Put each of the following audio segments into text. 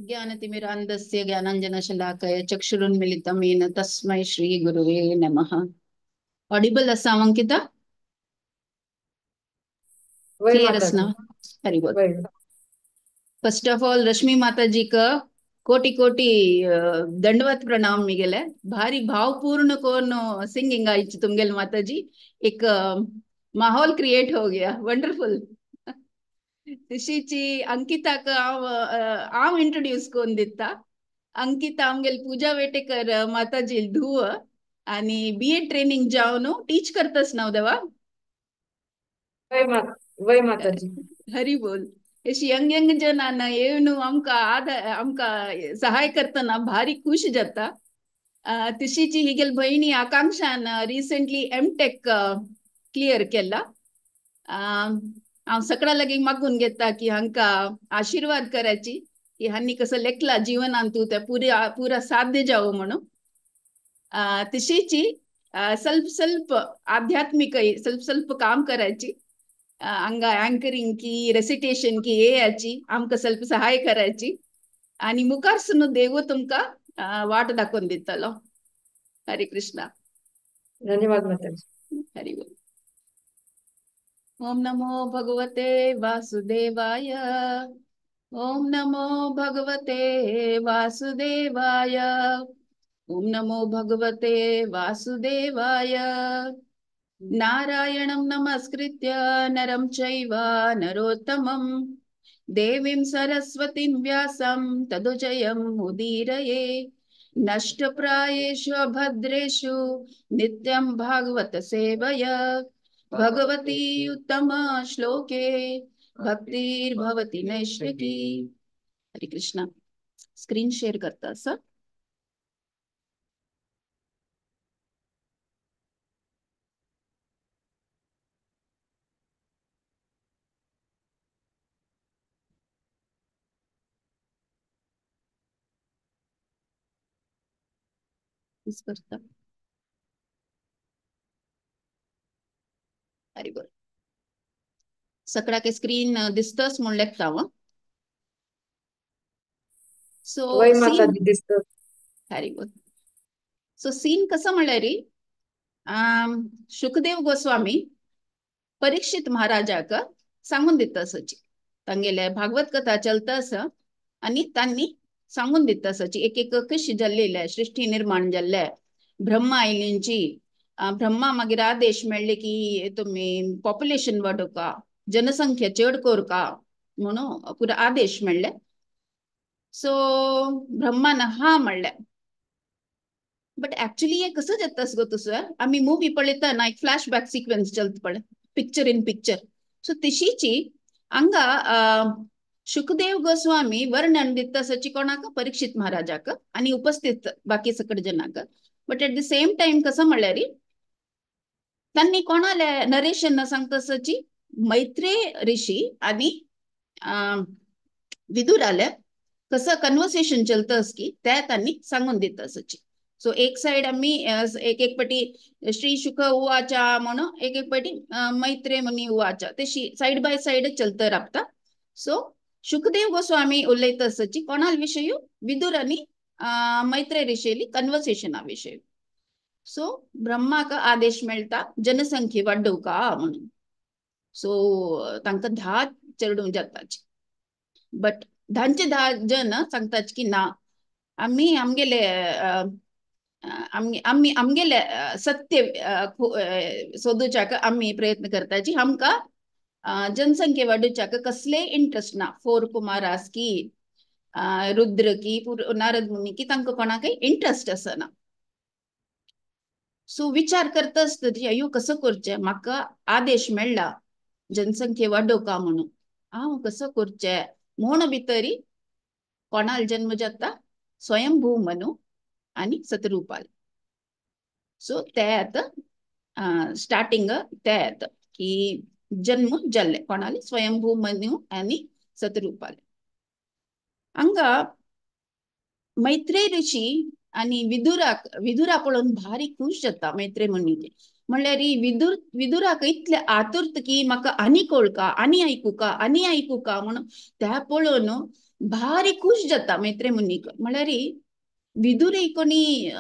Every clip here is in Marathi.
ज्ञानतिमिरान्धस्य ज्ञानाञ्जनशलाकया चक्षुरुन्मिलितं येन तस्मै श्रीगुरुवे नमः। ऑडिबल असां अंकिता? वही क्लियर माता असना? जी। Very good. वही। फर्स्ट ऑफ ऑल रश्मि माता जी का कोटि कोटि दंडवत प्रणाम मिगेले। भारी भावपूर्ण कोनो सिंगिंग आई तुमगेल माता जी। एक माहौल क्रिएट हो गया, वंडरफुल। तिशीची अंकिता का आम इंट्रोड्यूस कोण दिता। अंकिता आमगेल पूजा वेटेकर माताजी धुव आणि बीएड ट्रेनिंग जाऊन टीच करतस नाव देवा। वही माता वही माता जी। हरी बोल। अशी यंग यंग जनांना येऊन आमका आमका सहाय करताना भारी खुश जाता। तिशीची हिगेल बहिणी आकांक्षान रिसेंटली एमटेक क्लियर केला। हांव सगळ्या लागीं मागून घेता की हांका आशीर्वाद करायची की हांनी कसं लेखला जीवनांतू त्या पुरा साध्य जावं म्हणून। तशीची ಸ್ವಲ್ಪ ಸ್ವಲ್ಪ आध्यात्मिक ಸ್ವಲ್ಪ ಸ್ವಲ್ಪ काम करायची। हांगा अँकरिंग की रेसिटेशन की हे याची आमकां ಸ್ವಲ್ಪ सहाय करायची आणि मुखार सुनू देव तुमका वाट दाखवून दितलो। हरे कृष्णा। धन्यवाद माता जी। हरि बोल। ओम नमो भगवते वासुदेवाय। ओम नमो भगवते वासुदेवाय। ओम नमो भगवते वासुदेवाय। नारायणं नमस्कृत्य नरं चैव नरोत्तमं देवीं सरस्वतीं व्यासं ततो जयमुदीरये। नष्टप्रायेषु अभद्रेषु नित्यं भागवत सेवया भगवती उत्तम श्लोके भक्तिर्भवति नैष्ठिकी। हरे कृष्णा। स्क्रीन शेअर करता सर? करता। हरी बोल। सगळा के स्क्रीन दिसतस म्हणून लेखता व सो वही माता सीन। जी दिसत। हरी बोल। सो सीन कसं म्हणलं रे, शुकदेव गोस्वामी परीक्षित महाराजाक सांगून दितसची तांगेले भागवत कथा चलतस आणि त्यांनी सांगून दितसची एक एक कशी जाल्लेले सृष्टी निर्माण जाल्ले ब्रह्मा आयलींची। ब्रह्मा मागीर आदेश मेळ्ळे की तुम्ही पॉप्युलेशन वाडोवका, जनसंख्या चड कोरका म्हणून पुरो आदेश मेळ्ळे। सो ब्रह्मान हा म्हणले। बट ऍक्च्युली हे कसं जातस गो तुसर आम्ही मूवी पळयता ना, एक फ्लॅशबॅक सिक्वेन्स चलत पळय, पिक्चर इन पिक्चर। सो तशीची हांगा शुकदेव गोस्वामी वर्णन दितसची कोणाक, परीक्षित महाराजाक आणि उपस्थित बाकी सकट जनाक। But at the same time कसं म्हणल्यार त्यांनी कोणाले नरेशन सांगतसची मैत्रेय ऋषी आणि विदुराले कसं कन्व्हर्सेशन चलतस की त्या त्यांनी सांगून दितसची। सो एक साइड आम्ही एक एक पटी श्री शुक उवाचा म्हणून एक एक पटी मैत्रे मुनी उवाचा तशी साइड बाय साइड चलत राबता। सो शुकदेव गोस्वामी उलयतसची कोणाल विषयी, विदुर आणि मैत्रेय ऋषीली कन्व्हर्सेशना विषयी। सो ब्रह्माक आदेश मेळता जनसंख्ये वाडोवका म्हणून। सो तांकां 10 चेडूं जाताची। बट 10 सांगताच की ना, आम्ही आमगेले आमगेले सत्य सोदूच्याक आम्ही प्रयत्न करताची। आमका जनसंख्ये वाडोवच्याक कसले इंटरेस्ट ना। फोर कुमारास की रुद्र की नारद मुनी की तांकां कोणाकय इंटरेस्ट असना। सो विचार करता आसतली अयो कसं करचें, म्हाका आदेश मेळ्ळा जनसंख्ये वाडोवका म्हणून, हांव कसं करचें म्हूण भितरी कोणाल जन्म जाता, स्वयंभू मनु आणि सतरूपाल। सो त्यात स्टार्टिंग त्यात की जन्म जाल्ले कोणाले, स्वयंभू मनु आणि सतरूपाल। हांगा मैत्रेय ऋषी आणि विदुरा पळोवन भारी खुश जाता मैत्रेय मुनी। म्हणल्यार विदुराक इतले आतुरत की म्हाका आनी कळका आनी आयकू का म्हणून त्या पळोवन भारी खुश जाता मैत्रे मुनीक. म्हणल्यार विदुर ही कोणी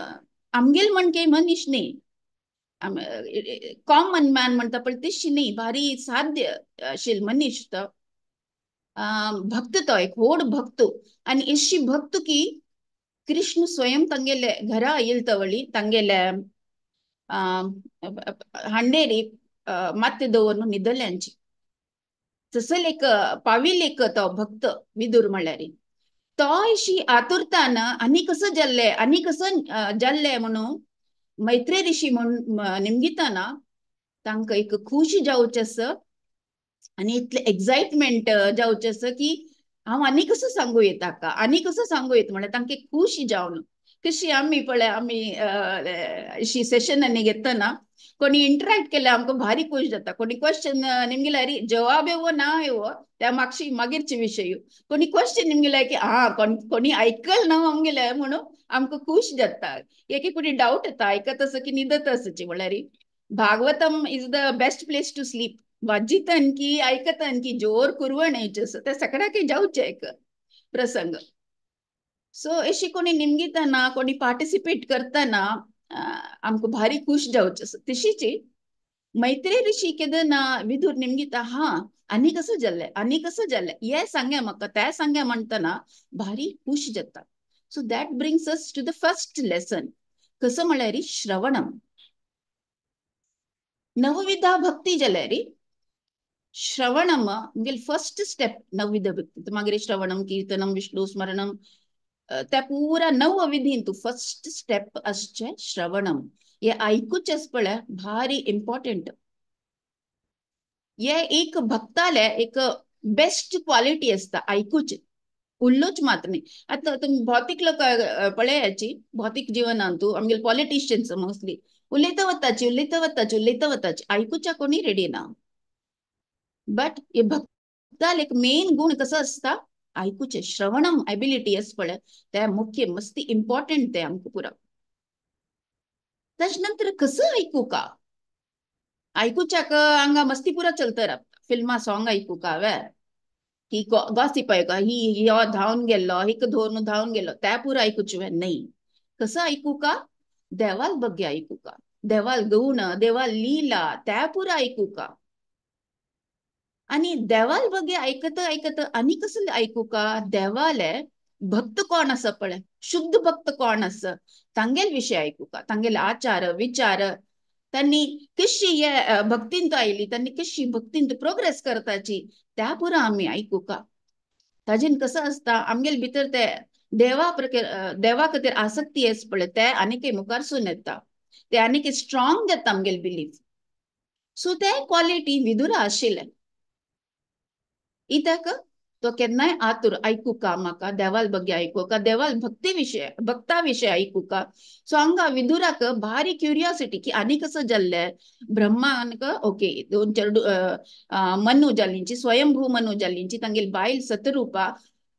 आमगेल म्हणके मनीस न्ही, कॉमन मॅन म्हणता पण तशी न्ही, भारी साध्य आशिल्लो मनीस तो. भक्त तो एक व्हड भक्त, आनी अशी भक्त की कृष्ण स्वयं तांगेले घरा येयले तवळी तांगेले हांडेरी माते दवरून न्हिदल्यांची तसल एक पाविल एक तो भक्त विदूर म्हणल्यार तो अशी आतुरतान आनी कसं जाल्ले आनी कसं जाल्ले म्हणून मैत्री ऋषी म्हणून निमगिताना तांकां एक खुशी जावचेस आनी इतले एक्साइटमेंट जावचेस की हांव आनी कसं सांगू येता का आनी कसं सांगू येता म्हळ्यार तांकां खुशी जावन कशी आमी पळय आमी अशी सेशनांनी घेतना कोणी इंटरॅक्ट केल्यार आमकां भारी खूश जाता. कोणी क्वेश्चन निमगेल्यार अरे जवाब येवो ना येवो त्या मागीरचे विशय, कोणी क्वेश्चन निमगेल्यार की कोणी आयकल ना आमगेले म्हणून आमकां खूश जाता. एक कोणी डाऊट येता आयकत आसा की न्हिदत आसची म्हळ्यार Bhagavatam is the best place to sleep. वाजितन की आयकतन की जोर कुरवण येयचे ते सगळ्याक जावचे एक प्रसंग. सो अशी कोणी निमगितना कोणी पार्टिसिपेट करतना आमकां भारी खुश जावचे. तशीच मैत्री ऋषी केदना विदूर निमगिता हा आनी कसं जाल्ले हे सांगे म्हाका ते सांगे म्हणटना भारी खुश जाता. So that brings us to the first lesson. कसं म्हळ्यार श्रवणम. नवविधा भक्ती जाल्यार श्रवणम म्हणजे फर्स्ट स्टेप नवविध भक्ती. मागीर श्रवणम कीर्तनम विष्णू स्मरणम त्या पुरा 9 विधीन तू फर्स्ट स्टेप असचे श्रवणम. हे ऐकूचेच पळय भारी इम्पॉर्टंट. हे एक भक्ताले एक बेस्ट क्वालिटी असता ऐकूचे, उल्लोच मात्र नाही. आता तुम्ही भौतिक लोक पळयाची भौतिक जीवनांतू आमगे पॉलिटिशियन्स मोस्टली उलयता वताची ऐकूच्या कोणी रेडी ना. बट हे भक्ताल एक मेन गुण कसं असता ऐकूचे श्रवणम एबिलिटी अस पळय ते मुख्य मस्ती इम्पॉर्टंट ते आमकां पुरा. त्याच्यानंतर कसं ऐकू का ऐकूच्याक हांगा मस्ती पुरा चलता रावता. फिल्मा सॉंग ऐकू का वे ही गॉसिप ऐका ही हो धांवन गेल्लो हिक धोरून धांवन गेलो त्या पुरा ऐकूचे वे नाही. कसं ऐकू का देवाल बग्गे ऐकू का, देवाल गुण देवाल लीला त्या पुरा ऐकू का. आणि देवाल बग्गे ऐकत आनी कसं ऐकू का देवाले भक्त कोण आसा पळय शुद्ध भक्त कोण आसा तांगेल विषय ऐकू का, तांगेल आचार विचार त्यांनी कशी हे भक्तींत आयली त्यांनी कशी भक्तींत प्रोग्रेस करताची त्या पुरा आम्ही ऐकू का. ताजेन कसं असता आमगेल भितर ते देवा खातीर आसक्ती येस पळय ते आनीक मुखारसून येता, ते आनीक स्ट्रॉंग जाता आमगेल बिलीफ. सो ते क्वालिटी विदुरा आशिल्ले. इत्याक तो केन्नाय आतुर ऐकू का म्हाका देवाल बग्गे ऐकू का देवाल भक्ता विषय ऐकू का. सो हांगा विदुराक भारी क्युरियोसिटी की आनी कसं जाल्ले ब्रह्मानक ओके 2-4 मनु जाल्लींची स्वयंभू मनु जाल्लींची तांगेल बायल सतरुपा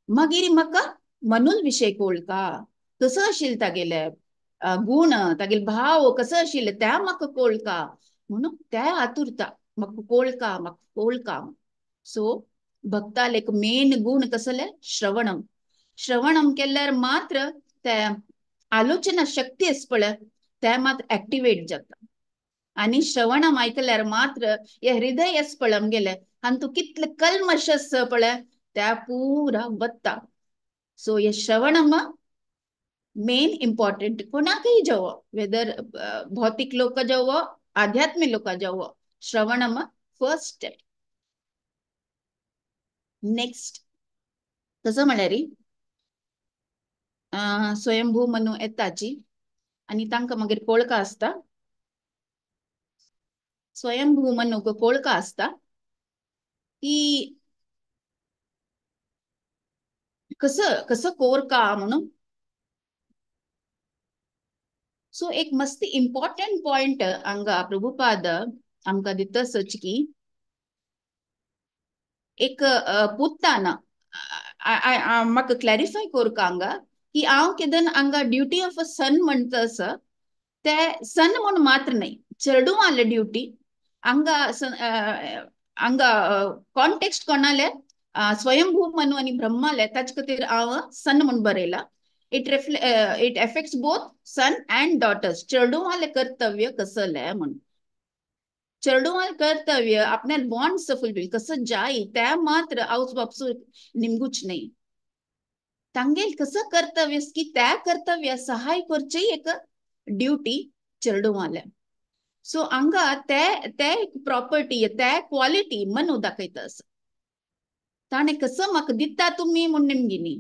मागीर म्हाका मनूल विषय कळका कसं आशिल्ले तागेले गुण तागेले भाव कसं आशिल्ले त्या म्हाका कळका म्हणून त्या आतुरता म्हाका कळका. सो भक्ताल एक मेन गुण कसले श्रवणम. श्रवणम केल्यार मात्र ते आलोचना शक्ती आस पळय ते मात्र ऍक्टिवेट जाता. आणि श्रवणम ऐकल्यार मात्र हे हृदय आस पळय आमगेले हातूंत कितले कल्मश आस पळय त्या पुरा वता. सो हे श्रवणम मेन इम्पॉर्टंट कोणाकय जावो वेदर भौतिक लोक जावो आध्यात्मिक लोक जावो श्रवणम फर्स्ट स्टेप. नेक्स्ट कसं म्हळ्यार स्वयंभू मनु येताची आणि तांकां मागीर कळका आसता. स्वयंभू मनुक कळका आसता की कसं कोरका म्हणून. सो एक मस्त इम्पॉर्टंट पॉइंट हांगा प्रभुपाद आमकां दितसच की एक पुत्ताना म्हाका क्लॅरिफाय कोरका हांगा की हांव केदन हांगा ड्युटी ऑफ अ सन म्हणटस ते सन म्हूण मात्र नाही चेडू आले ड्यूटी हांगा हांगा कॉन्टेक्स्ट कोणाले स्वयंभू मनु आणि ब्रह्माले ताचे खातीर हांव सन म्हणून बरयला. It affects both son and daughters. चेडू वाले कर्तव्य कसले म्हणून. चेडू वाले कर्तव्य आपल्या बॉन्ड्स फुलफिल कसं जाय त्या मात्र हाऊस बापसू निमगूच नाही. तांगेल कसं कर्तव्य की त्या कर्तव्य सहाय करचे एक ड्यूटी चेडू वाले. सो हांगा ते प्रॉपर्टी ते क्वालिटी मनु दाखयता आसा. ताणे कसं म्हाका दिता तुमी म्हूण निमगिनी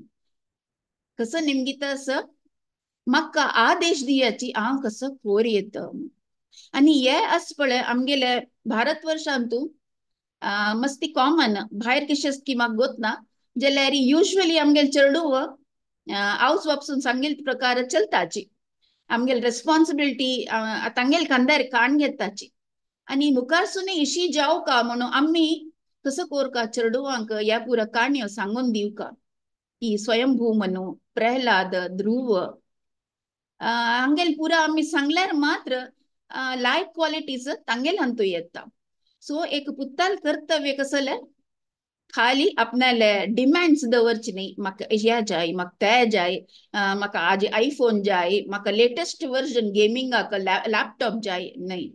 कसं निमगिता आसा म्हाका आदेश दियाची हांव कसं कोर येता. आणि हे आस पळय आमगेले भारत वर्षांतू मस्ती कॉमन भायर कशें स्किमाक गोतना जाल्यार युजली आमगेले चेडू हाऊस वापसून सांगेल प्रकार चलताची. आमगेल रेस्पॉन्सिबिलिटी तांगेल खांद्यार काण घेताची. आणि मुखार सुनी इशी जाव का म्हणून आम्ही कसं कोरका चेडूवांक ह्या पुरा काणयो सांगून दिवका की स्वयंभू मनु प्रल्हाद ध्रुव हांगेल पुरा आम्ही सांगल्यार मात्र लायफ क्वालिटीज तांगेल हंतू येता. सो एक पुत्ताल कर्तव्य कसले खाली आपणाले डिमांड्स दवरची नाही. म्हाका ह्या जाय म्हाका त्या जाय म्हाका आज आयफोन जाय म्हाका लेटेस्ट वर्जन गेमिंगाक लॅपटॉप जाय नाही.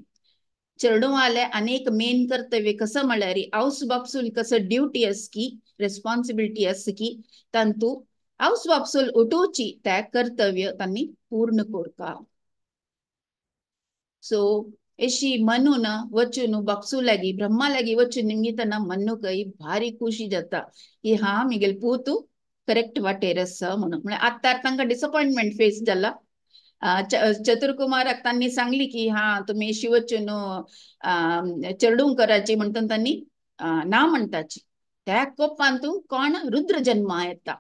चेडू वाले अनेक मेन कर्तव्य कसं म्हळ्यार हाऊस बापसूल कसं ड्यूटी आस की रेस्पॉन्सिबिलिटी आस की तांतू हाऊस बापसूल उठोवची त्या कर्तव्य तांणी पूर्ण कोरका. सो एशी मनून वचून बापसू लागी ब्रह्मा लागी वचून निमगितना मनु कई भारी खुशी जाता की हा मिगेल पूतू करेक्ट वाटेर आसा म्हणून. म्हणजे आतां तांकां डिसअपॉइंटमेंट फेस जाला. चतुरकुमाराक तांणी सांगली की हा तुम्ही एशी वचून चेडूंक कराची म्हणून तांणी ना म्हणटाची. त्या कोपान तू कोण रुद्र जन्मा येता.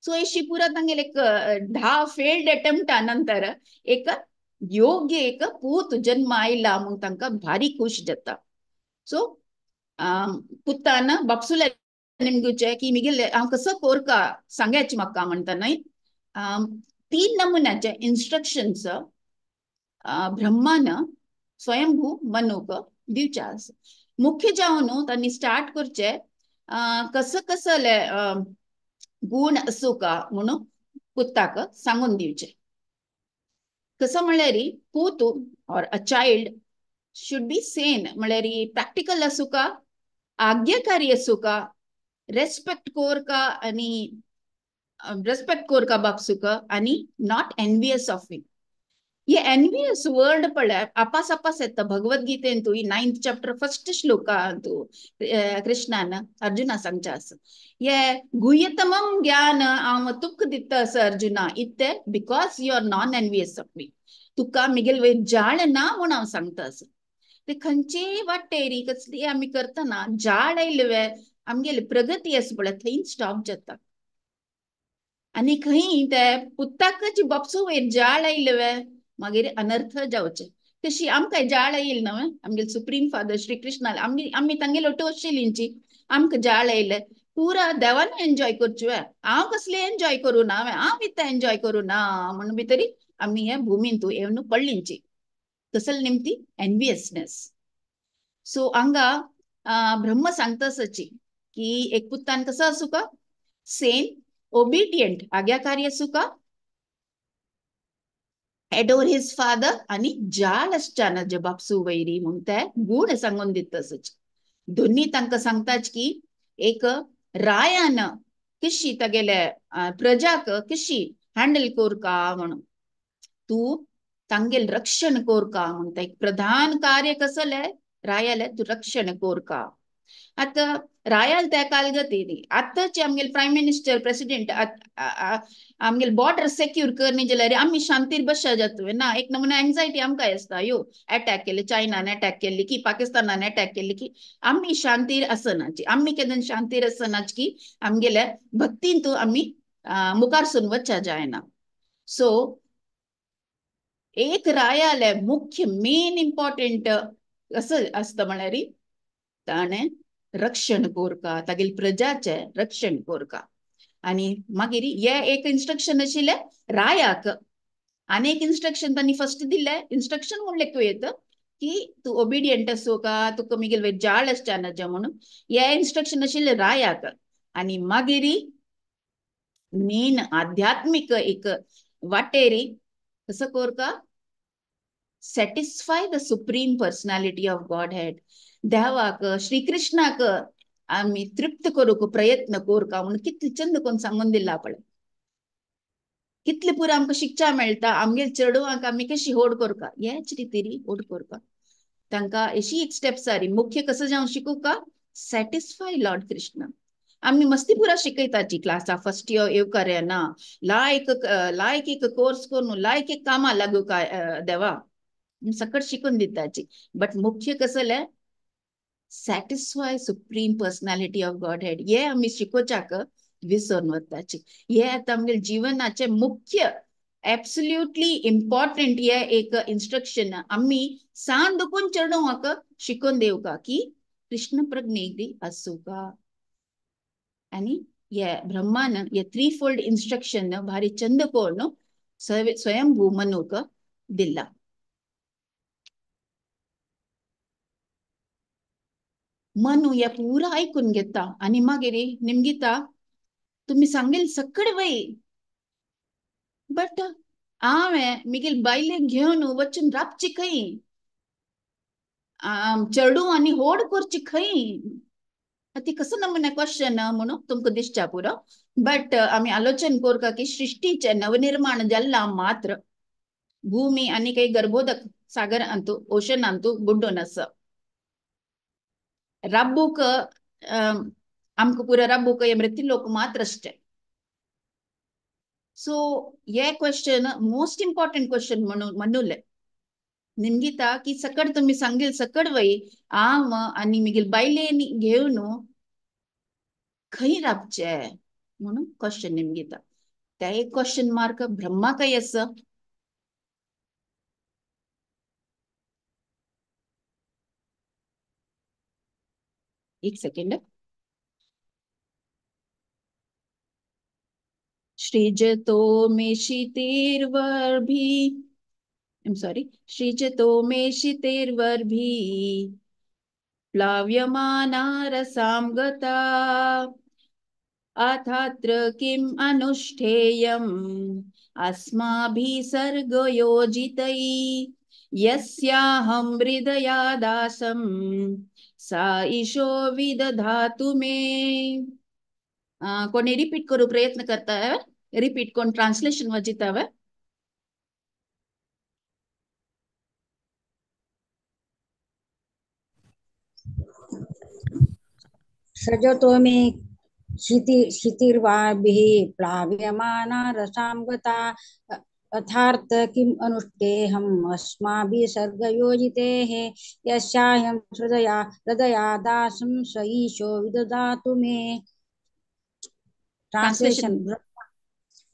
सो एशी पुरा तांगेले एक 10 फेल्ड अटेम्प्टा नंतर एक योग्य एक पूत जन्म आयला म्हणून तांकां भारी खुश जाता. सो पुत्तान बापसूला निमगुचे की मिगेल हांव कसं कोरका सांगायचे म्हाका म्हणटा न्हय. 3 नमुन्याचे इन्स्ट्रक्शन्स ब्रह्मान स्वयंभू मनुक दिवचे आसा. मुख्य जावन तांणी स्टार्ट करचे कसं कसले गुण असू का म्हणून पुत्ताक सांगून दिवचे. कसं म्हळ्यार पूत और a child should be Sen म्हळ्यार प्रॅक्टिकल असू का आज्ञाकारी असू का रेस्पेक्ट कोरका आणि रेस्पेक्ट कोरका बापसूका आणि नॉट एनवियस ऑफ हिम. ये एनवियस वर्ड पळय आपास आपास येता भगवद्गीतेन तू 9th चॅप्टर 1st श्लोका तू कृष्णान अर्जुना सांगचा आसा. ये गुह्यतमम ज्ञान हांव तुका दिता आसा अर्जुना इत्ते because you are non envious of me. तुका मिगेल वयर जाळ ना म्हणून हांव सांगता आसा. ते खंयचे वाटेरी कसली आमी करतना जाळ आयले आमगेली प्रगती आसा पळय थंय स्टॉप जाता. आणि खंय ते पुत्ताक बापसू वयर जाळ आयले मागीर अनर्थ जावचे. तशी आमकां जाळ येईल ना आमगेल सुप्रीम फादर श्री कृष्णा आमी तांगेलो टोशिलींची आमकां जाळ येयले पुरा देवान एन्जॉय करचे. हांव कसले एन्जॉय करूं ना हांव इतलें एन्जॉय करूं ना म्हणून भितरी आमी हे भुमीन तू येवन पडलींची कसले निमती एनवियसनेस. सो हांगा ब्रह्म सांगता आसाची की एक पुत्तान कसो आसूं का सेन ओबिडियंट आज्ञाकारी आसूं का एडोर हिज फादर आणि जाळ आसच्याना जे बापसू वैरी म्हणून ते गुण सांगून दिता आसाची. दोन्ही तांकां सांगताच की एक रायान कशी तागेले प्रजाक कशी हँडल कोरका म्हणून तू तांगेल रक्षण कोरका म्हणटा. एक प्रधान कार्य कसले रायाले तू रक्षण कोरका. आता रायाल त्या कालगती आतांचे आमगेल प्रायम मिनिस्टर प्रेसिडेंट आमगेल बॉर्डर सेक्यूर करणे जाल्यार आमी शांतीर बसया जातोय ना. एक नमुना एंजायटी आमकां आसता यो अटॅक केले चायनान अटॅक केली की पाकिस्तानान अटॅक केली की आमी शांतीर आसनाची. आमी केन्ना शांतीर आसनाच की आमगेल्या भक्तीन तू आमी मुखार सून वचच्या जायना. सो एक रायाले मुख्य मेन इम्पॉर्टंट कसं असतं म्हळ्यार ताणे रक्षण कोरका तागेल प्रजाचे रक्षण कोरका. आणि मागीर हे एक इन्स्ट्रक्शन आशिल्ले रायाक. अनेक इन्स्ट्रक्शन तांणी फर्स्ट दिले इन्स्ट्रक्शन म्हणलें येत की तू ओबिडियंट असो का तुका मिगेल वे जाळ असताना म्हणून या इन्स्ट्रक्शन आशिल्ले रायाक आणि मागीर मेन आध्यात्मिक एक वाटेरी कसं कोर का satisfy the supreme personality of Godhead. देवाक श्रीकृष्णाक आम्ही तृप्त करूक प्रयत्न कोर का म्हणून कितले चंद कोण सांगून दिला आपण कितले पुरा आमकां शिक्षा मेळटा आमगे चेडवांक आमी कशी होड करका हेच रितीरी होड करका तांकां अशी एक स्टेप सारी मुख्य कसं जावं शिकू का सॅटिस्फाय लॉर्ड कृष्ण आम्ही मस्ती पुरा शिकयताची क्लासा फर्स्ट इयर येवकारे ना लायक एक कोर्स करून लायक एक कामा लागू का देवा सकट शिकून दिताची बट मुख्य कसले satisfy supreme personality of God head हे आम्ही शिकोवच्याक विसरून वताची हे आता आमगे जीवनाचे मुख्य एब्सोल्युटली इम्पॉर्टंट हे एक इन्स्ट्रक्शन आम्ही सांदुकून चढोवक शिकून देवका की कृष्ण प्रज्ञेगी असू का आणि ये ब्रह्मान ये थ्री फोल्ड इन्स्ट्रक्शन भारी चंद कोण स्वयंभू मनूक दिला मनु या पुरा ऐकून घेता आणि मागीर निमगीता तुम्ही सांगेल सकड वय बट हांवें मिगेल बायलेक घेवन वचून राबची खंय चेडू आनी होड करची खंय ती कसं नमुने क्वेश्चन म्हणून तुमकां दिसच्या पुरो बट आम्ही आलोचन कोरका की सृष्टीचे नवनिर्माण जाल्ला मात्र भूमी आणि काही गर्भोदक सागर अंतू ओशन अंतू बुड्डोन आसा रब्बूक आमक पुरा रब्बूक ये मृत्युलोक मात्र अಷ್ಟೇ सो ये क्वेश्चन मोस्ट इंपॉर्टंट क्वेश्चन म्हणून म्हणूले निमगीता की सकड तुम्ही सांगेल सकड वय आम आणि मिगेल बायलेनी घेऊन खंय राबचे म्हणून क्वेश्चन निमगीता त्या एक क्वेश्चन मार्क ब्रह्मा काही असं एक सेकंड श्रीजतो मे शितिर्वर्भी I'm sorry श्रीजतो मे शितिर्वर्भी प्लाव्यमाना रसां गता अथात्र किम् अनुष्ठेयम् अस्माभिः सर्गयोजितैः यस्याहं हृदयादासं सा ईशो विदधातु मे कोणी रिपीट करू प्रयत्न करताय रिपीट कोण ट्रान्सलेशन वाचिताव सजतो मे क्षितिर्वाभिः प्लाव्यमाना रसां गता अथार्थ किम् अनुष्ठेयम् अस्माभिः सर्गयोजितेः यस्याहं हृदयादासं स ईशो विदधातु मे Translation.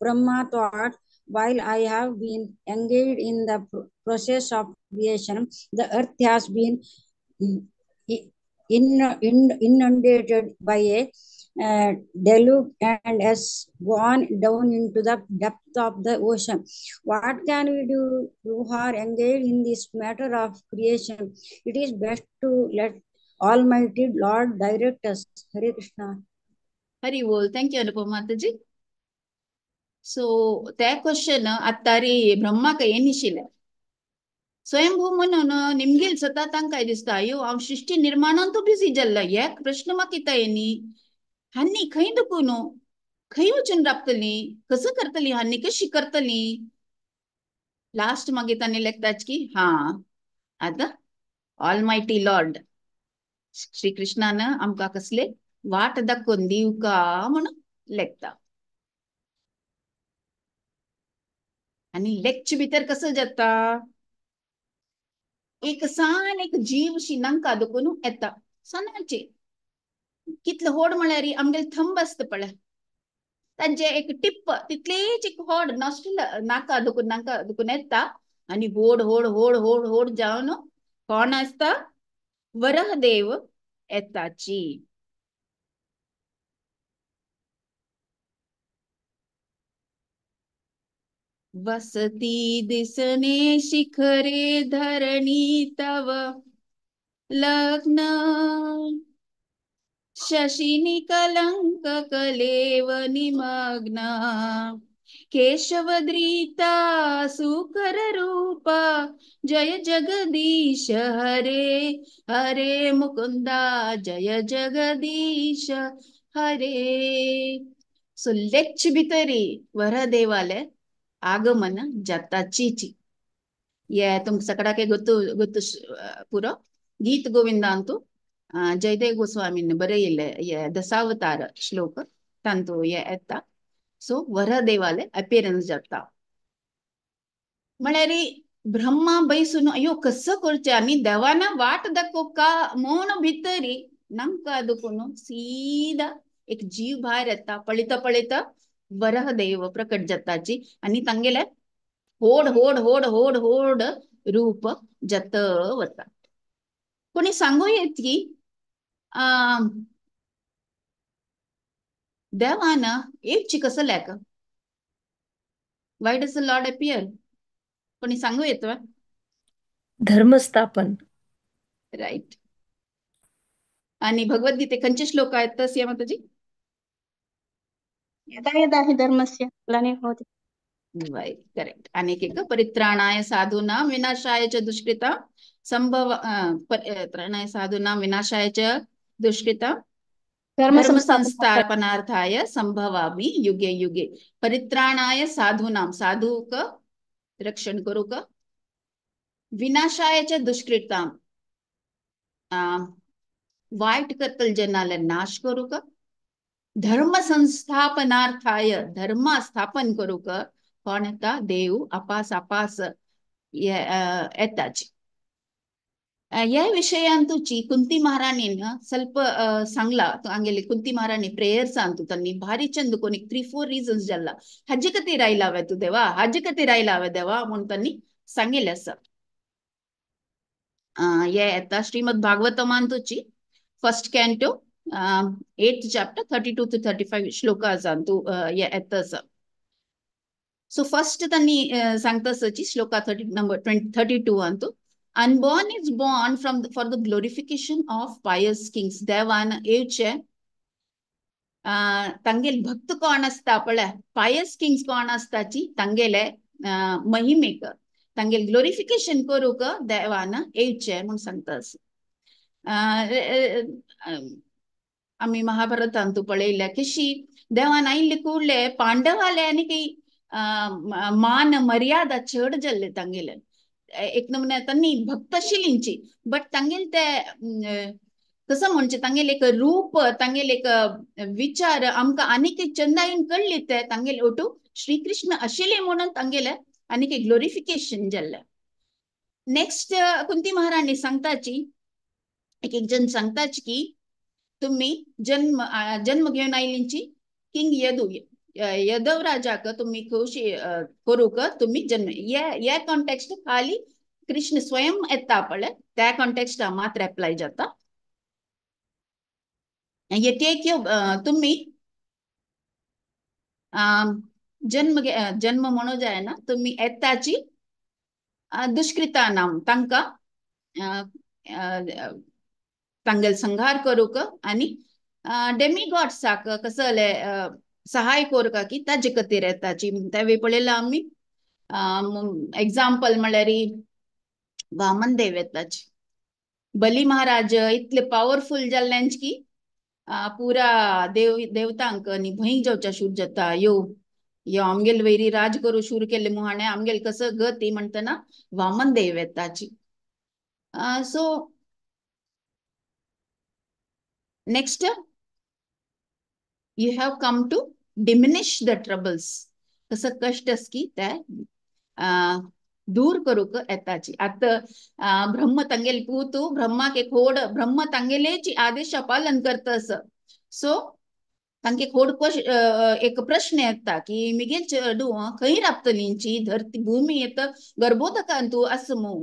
Brahma thought, while I have been engaged in the process of creation, the earth has been inundated by a deluge and has gone down into the depth of the ocean. What can we do who are engaged in this matter of creation? It is best to let Almighty Lord direct us. Hare Krishna. Hari बोल थँक्यू अनुपमा माताजी सो त्या क्वेश्चन आतारी ब्रह्मा काय निशिले स्वयंभू म्हणून निमगेल सतत काय दिसता अयो हांव सृष्टी निर्माणान तू बिझी जाल्ला एक प्रश्न म्हाका किता येनी हान्नी खंय दुखून खंय वचून राबतली कसं करतली हान्नी कशी करतली लास्ट मागीर तांणी लेखताच की हा आता ऑलमायटी लॉर्ड श्री कृष्णान आमकां कसले वाट दाखोवन दिवका म्हणून लेखता आणि लेक्च भितर कसं जाता एक सान एक जीवशी नांका दुखून येता सणाचे कितलं होड म्हळ्यार आमगेले थंब असत पळय तांचे एक टिप्प तितलेच एक होड नॉस्ट्रिल नाका दुखून येता आणि होड होड होड होड होड जावन कोण असता वरहदेव येताची वसती दिसने शिखरे धरणी तव लग्न शशिनी कलंक कलेव निमग्न केशवद्रीता सुकर रूपा जय जगदीश हरे हरे मुकुंदा जय जगदीश हरे. सो लेच भितरी वर देवालय ಆಗಮನ ಜತ್ತಾಚೀಚಿ ತುಮ್ ಸಕಡಕ್ಕೆ ಗೊತ್ತು ಪುರ ಗೀತ್ ಗೋವಿಂದ ಅಂತೂ ಜಯದೇವ್ ಗೋಸ್ವಾಮಿನ ಬರೆಯಿಲ್ಲ ದಶಾವತಾರ ಶ್ಲೋಕ ತಂತು ಎತ್ತ. सो वर देवालय अपियरन्स जाता म्हळ्यार ब्रह्मा बैसून अयो कसं करचें आनी देवाना वाट दाखोवका म्हूण भितरी नमका अदुकून सीदा एक जीव भायर येता. पळयता पळयता वरह देव प्रकट जाताची आनी तांगेले होड होड होड होड होड रूप जत वता. कोणी सांगू येत की देवान येवची कसं लेक why does the Lord appear कोणी सांगू येत धर्मस्थापन. राईट. आणि भगवद्गीते खंयचे श्लोक आहेत तर सिया माताजी यदा यदा हि धर्मस्य ग्लानिर्भवति. Right correct. आणि एक परित्राणाय साधूनां विनाशाय च दुष्कृता परित्राणाय साधूनां विनाशाय च दुष्कृता धर्मसंस्थापनार्थाय संभवामि युगे युगे. परित्राणाय साधूनां साधु का रक्षण करू का विनाशाय च दुष्कृता वाईट करतल जनाला नाश करू का धर्म संस्थापनार्थाय धर्म स्थापन करू का कोण येता देव अपास अपास येताची. या विषयांतूची कुंती महाराणीन ಸ್ವಲ್ಪ सांगला आंगेले कुंती महाराणी प्रेयर्स अंतू तन्नी भारी चंद कोणी 3-4 रीजन्स जल्ला हज कती रायलावे तू देवा हज कती रायलावे देवा म्हणून तन्नी सांगेले अस. ये येता श्रीमद भागवतमांतूची first canto 8th chapter 32 to 35 श्लोकास अंतू ये येतस. सो फर्स्ट तन्नी सांगतासची shloka 32 Antu unborn is born for the glorification of pious kings. देवान येवचे तांगेल भक्त कोण असता पळय पायस किंग्स कोण असताची तांगेले महिमेक तांगेल ग्लोरिफिकेशन करूक देवान येवचे म्हणून सांगतास. आम्ही महाभारतांतू पळयल्या कशी देवान आयिल्ले कुडले पांडवाले आनी काही मान मर्यादा चड जाल्ले तांगेले एक नमुने तन्नी भक्त आशिल्लींची बट तांगेल ते कसं म्हणजे तांगेल एक रूप तांगेल एक विचार आमकां आनीक चंदायन कळ्ळी ते तांगेल ओटू श्रीकृष्ण आशिल्ले म्हणून तांगेले आनीक ग्लोरिफिकेशन जाल्ले. नेक्स्ट कुंती महाराणी सांगताची एक जण सांगताच की तुम्ही जन्म घेऊन आयिल्लींची किंग यदव राजाक तुम्ही खुशी करूक तुम्ही जन्म या कॉन्टेक्स्ट खाली कृष्ण स्वयं येता पळय त्या कॉन्टेक्स्ट मात्र अप्लाय जाता. येते तुम्ही जन्म म्हणू जाय ना तुम्ही येताची दुष्कृता नाम तांका तांगेल संहार करूक आणि डेमिगॉड्साक कसं सहाय कोरका की ताजे कतीर येताची त्यावेळी पळयला आम्ही एग्जाम्पल म्हळ्यार वामन देव येताची बली महाराज इतले पावरफुल जाल्ल्यांच की पुरा देवतांक आणि भंय जावच्या शूर जाता यो आमगेल वैरी राज करू शूर केले मुहाणे आमगेल कसं गती म्हणतना वामन देव येताची. So next you have come to diminish the troubles. कसं कष्ट की ते दूर करूक येताची. आता ब्रह्म तांगेल पूतू ब्रह्मा के खोड ब्रह्म तांगेलेची आदेश पालन करतस. सो तांके खोड एक प्रश्न येता की मिगेल चेडू खंय राबतलींची धरती भूमी येत गर्भोदकांतू असमू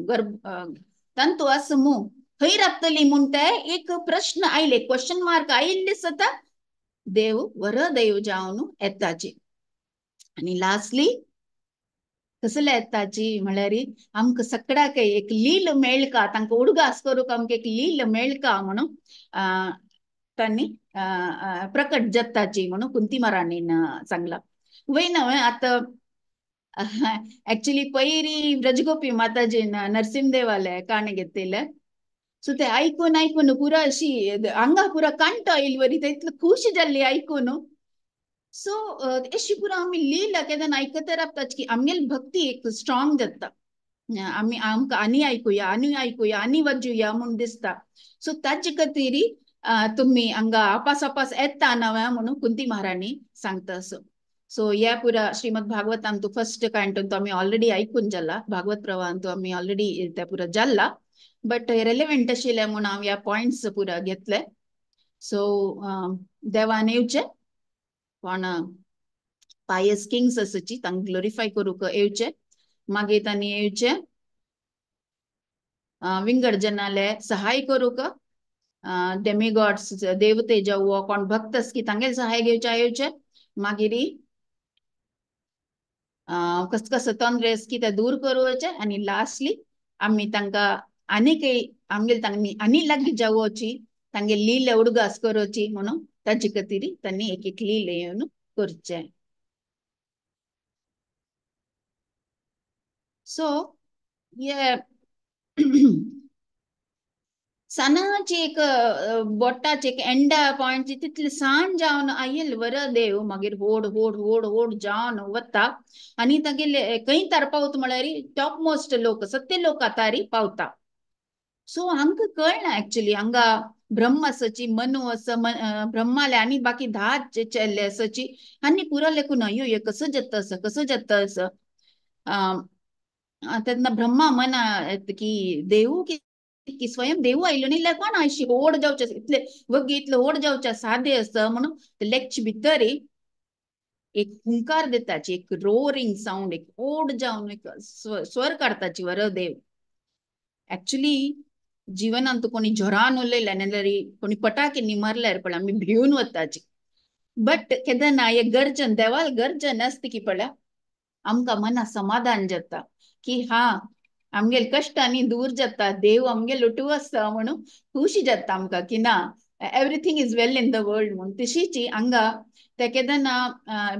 तंतू असमू खंय राबतली म्हूण ते एक प्रश्न आयले क्वेश्चन मार्क आयिल्ले सता देव वर देव जावन येताची. आणि लास्टली कसले येताची म्हळ्यार आमकां सगळ्याक एक लील मेळका तांकां उडगास करूंक आमकां एक लील मेळका म्हणून तांणी प्रकट जाताची म्हणून कुंती महाराणीन सांगला वयन आतां ऍक्च्युली पयरी व्रजगोपी माताजीन नरसिंहदेवाले काणे घेतले सो ते आयकून पुरा अशी आंगा पुरा कांटो येयली वरी ते इतलें खुश जाल्ली आयकून सो अशी पुरा आमी लीला केन्ना आयकत रावतात की आमगेली भक्ती एक स्ट्रॉंग जाता आमी आमकां आनी आयकुया आनी वजुया म्हूण दिसता सो ताचे खातीर तुमी हांगा आपास येता नव्या म्हणून कुंती महाराणी सांगता सो ह्या पुरा श्रीमद भागवतान तू फर्स्ट कांटून तो आमी ऑलरेडी आयकून जाला भागवत प्रवाहान तो आमी ऑलरेडी त्या पुरा जाला बट रेलेवेंट आशिल्ले म्हणून हांव ह्या पॉइंट्स पुरा घेतले सो देवान येवचे पण पायस किंग्स आसाची तांकां ग्लोरिफाय करूंक येवचे मागीर तांणी येवचे विंगड जनाले सहाय करूंक डेमिगॉड्स देवते जावो कोण भक्त आस की तांगेले सहाय घेवचे येवचे मागीर कस तोंदरे आस की ते दूर करूचे आनी लास्टली आमी तांकां आनीक आमगेले आनी लागीं जावोची तांगे लील उडगास करोची म्हणून ताचे खातीर तांणी एक लील येवन करचे सो ये सनाची एक बोटाची एक एंडा पॉइंट तितले सांज जावन आयल वर देव मागीर होड होड होड होड जावन वता आनी तागेले खंय तार पावता म्हळ्यार टॉप मोस्ट लोक सत्य लोक तारी पावता सो हांकां कळना ऍक्च्युली हांगा ब्रह्म आसाची मनु आसा ब्रह्माले आनी बाकी 10 चेल्ले आसाची आनी पुरो लेखून अयो कसो जाता आसा तेन्ना ब्रह्मा मना की देव की स्वयं देव आयलो न्ही कोण अशी होड जावचे इतले वगी इतले होड जावचे सादे आसा म्हणून लेक्च भितर एक हुंकार दिताची एक रोरिंग साऊंड एक ओड जावन एक स्वर काडताची वर देव ऍक्च्युली जीवनांत कोणी झोरान उलयल्या नाल्यार कोणी पटाके मारल्यार पण आमी भिवन वताची बट केन्ना हे गर्जन देवाल गर्जन आसता की पळय आमकां मना समाधान जाता की हा आमगेल कष्ट आनी दूर जाता देव आमगे लुटू आसता म्हणून खुशी जाता आमकां की ना everything is well in the world म्हणून तशीची हांगा ते केन्ना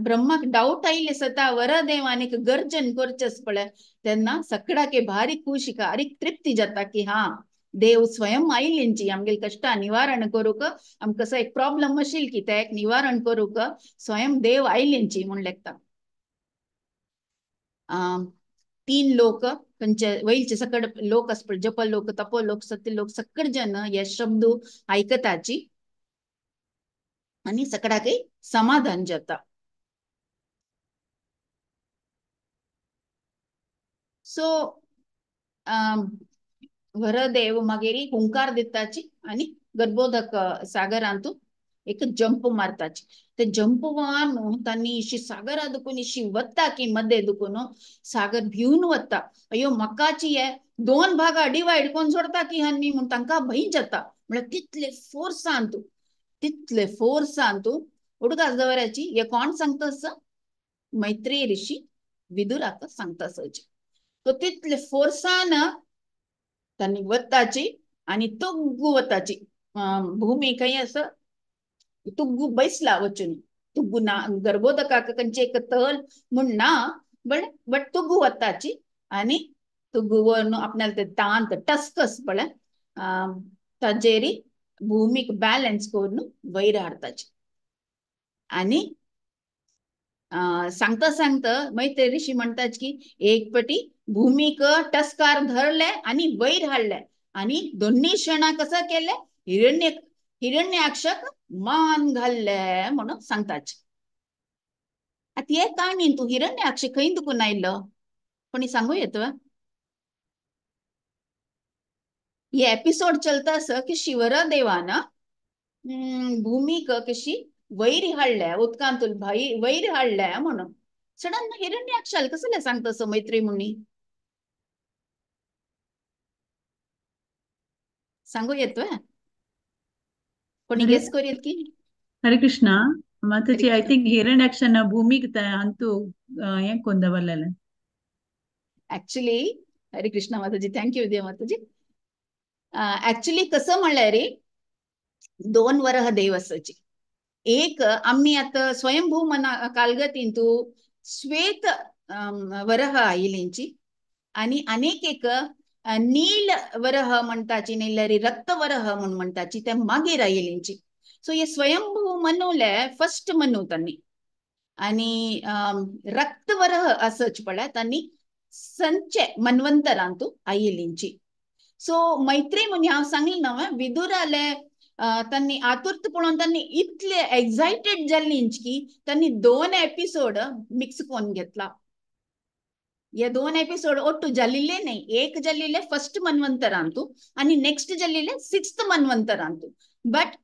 ब्रह्माक डाऊट आयले सता वर देव आनीक गर्जन करचेस पळय तेन्ना सगळ्याक भारी खुशी भारी तृप्ती जाता की हा देव स्वयं आयलींची आमगेल कष्टा निवारण करूक आमकां कसो एक प्रॉब्लम आशिल्लो की ते निवारण करूक स्वयं देव आयलींची म्हूण लेखता 3 लोक खंयचे वयलचे सकड लोक आस पळय जप लोक तपो लोक सत्य लोक सकड जन हे शब्द आयकताची आनी सगळ्याक समाधान जाता सो वरदेव मागीर हुंकार दिताची आनी गर्भोदक सागरांतू एक जंप मारताची ते जंप मारून तांणी इशी सागरा दुखून इशी वता की मध्ये दुखून सागर भिवन वता अयो मकाची हे 2 भागा डिवायड कोण सोडता की हानी म्हूण तांकां भंय जाता म्हळ्यार तितले फोर्सान उडगास दवराची हे कोण सांगता मैत्रेय ऋषी विदुराक सांगता तो तितले फोर्सान तांणी वताची आनी तुग्गू वताची भूमी खंय आसा तुग्गू बैसला वचून तुग्गू ना गर्भोदकाक खंयचे एक तल म्हूण ना बट तुग्गू वताची आनी तुग्गू व्हरून आपणाले ते दांत टस्कस पळय ताजेर भूमीक बॅलन्स करून वयर हाडताची आनी सांगता मैत्रेय ऋषी म्हणटाच की एक पटी भूमीक टस्कार धरले आनी वयर हाडले आनी दोन्ही क्षणा कसं केले हिरण्याक्षक मान घालले म्हणून सांगताच आता हे काणी तू हिरण्याक्ष खंय दुखून आयलो कोणी सांगू येतो ये एपिसोड चलता आसा की शिवर देवान भूमीक कशी वयर हाडल्या उदकांतून वयर हाडल्या म्हणून सडन हिरण्याक्षाल कसले सांगता मैत्री मुनी सांगू येतोय कोणी गेस करूयात की हरे कृष्ण माताजी आई थिंक हिरण्याक्षನ ಭೂಮಿಗೆ ಅಂತೂ ಏನ್ ಕೊಂದವಲ್ಲ ऍक्च्युली हरे कृष्णा माताजी, थँक्यू विद्या माताजी. ऍक्च्युली कसं म्हणलंय रे, 2 वरह देवसाची. एक आम्ही आता स्वयंभू मना कालगतींतू श्वेत वरह आयिलींची आणि अनेक एक नील वरह म्हणटाची निल्लरी रक्त वरह म्हणून म्हणटाची ते मागीर आयिलींची. सो हे स्वयंभू मनूले फर्स्ट मनू त्यांनी आणि रक्त वरह असच पडला त्यांनी संचे मन्वंतरांतू आयिलींची. सो मैत्री मुनी हांव सांगलें न्हय विदुराले त्यांनी आतुरत पळोवन त्यांनी इतले एक्साइटेड जाल्लींच की त्यांनी 2 एपिसोड मिक्स करून घेतला. हे 2 एपिसोड ಒಟ್ಟು जाल्लिले नाही, एक जाल्लिले फर्स्ट मन्वंतरांतू आणि नेक्स्ट जाल्लिले 6th मन्वंतरांतू. बट